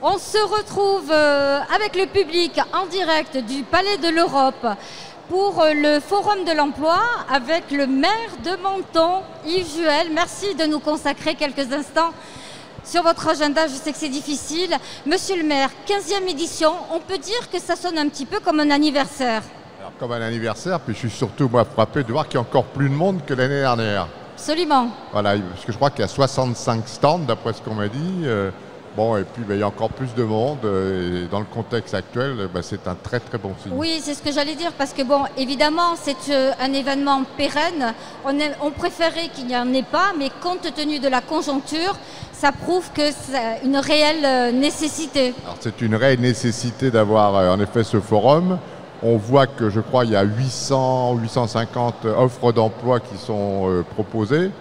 On se retrouve avec le public en direct du Palais de l'Europe pour le Forum de l'Emploi avec le maire de Menton, Yves Juel. Merci de nous consacrer quelques instants sur votre agenda. Je sais que c'est difficile. Monsieur le maire, 15e édition, on peut dire que ça sonne un petit peu comme un anniversaire. Alors, comme un anniversaire, puis je suis surtout moi frappé de voir qu'il y a encore plus de monde que l'année dernière. Absolument. Voilà, parce que je crois qu'il y a 65 stands d'après ce qu'on m'a dit. Bon, et puis il y a encore plus de monde et dans le contexte actuel, c'est un très très bon signe. Oui, c'est ce que j'allais dire parce que bon, évidemment, c'est un événement pérenne. On préférait qu'il n'y en ait pas, mais compte tenu de la conjoncture, ça prouve que c'est une réelle nécessité. Alors c'est une réelle nécessité d'avoir en effet ce forum. On voit que je crois il y a 800-850 offres d'emploi qui sont proposées.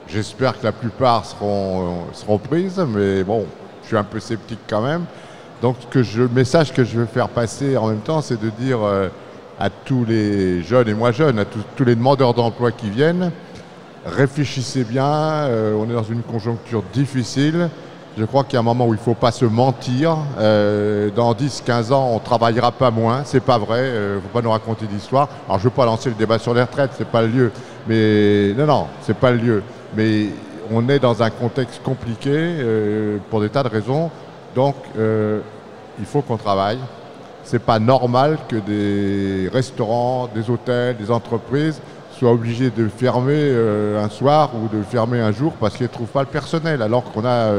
J'espère que la plupart seront prises, mais bon, je suis un peu sceptique quand même. Donc le message que je veux faire passer en même temps, c'est de dire à tous les jeunes et moins jeunes, à tous les demandeurs d'emploi qui viennent, réfléchissez bien, on est dans une conjoncture difficile. Je crois qu'il y a un moment où il ne faut pas se mentir. Dans 10-15 ans, on ne travaillera pas moins. C'est pas vrai. Il ne faut pas nous raconter d'histoire. Alors, je ne veux pas lancer le débat sur les retraites, c'est pas le lieu. Mais non, c'est pas le lieu. Mais on est dans un contexte compliqué pour des tas de raisons. Donc, il faut qu'on travaille. C'est pas normal que des restaurants, des hôtels, des entreprises soient obligés de fermer un soir ou de fermer un jour parce qu'ils ne trouvent pas le personnel, alors qu'on a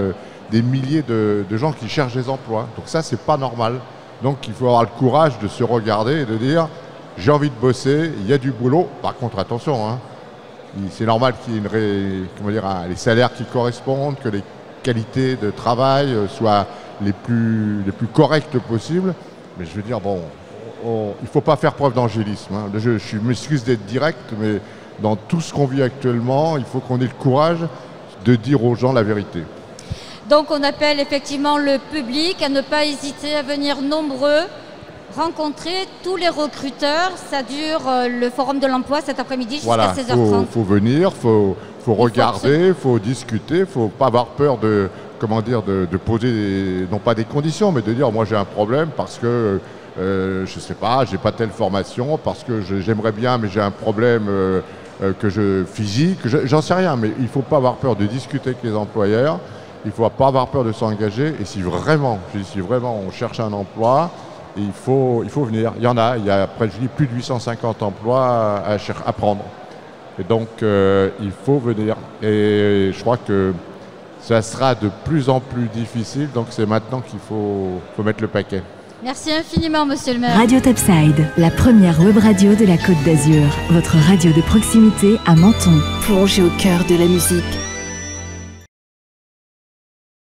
des milliers de gens qui cherchent des emplois. Donc ça, c'est pas normal. Donc il faut avoir le courage de se regarder et de dire j'ai envie de bosser, il y a du boulot. Par contre, attention, hein, c'est normal qu'il y ait les salaires qui correspondent, que les qualités de travail soient les plus correctes possibles. Mais je veux dire, bon, il ne faut pas faire preuve d'angélisme. Hein. Je m'excuse d'être direct, mais dans tout ce qu'on vit actuellement, il faut qu'on ait le courage de dire aux gens la vérité. Donc on appelle effectivement le public à ne pas hésiter à venir nombreux, rencontrer tous les recruteurs. Ça dure le Forum de l'emploi cet après-midi jusqu'à 16h30. Il faut venir, il faut regarder, il faut discuter, il ne faut pas avoir peur de poser, non pas des conditions, mais de dire moi j'ai un problème parce que je ne sais pas, j'ai pas telle formation, parce que j'aimerais bien mais j'ai un problème physique, j'en sais rien, mais il ne faut pas avoir peur de discuter avec les employeurs. Il ne faut pas avoir peur de s'engager et si vraiment on cherche un emploi, il faut venir. Il y a plus de 850 emplois à prendre. Et donc il faut venir. Et je crois que ça sera de plus en plus difficile, donc c'est maintenant qu'il faut mettre le paquet. Merci infiniment, monsieur le maire. Radio Topside, la première web radio de la Côte d'Azur. Votre radio de proximité à Menton. Plongez au cœur de la musique.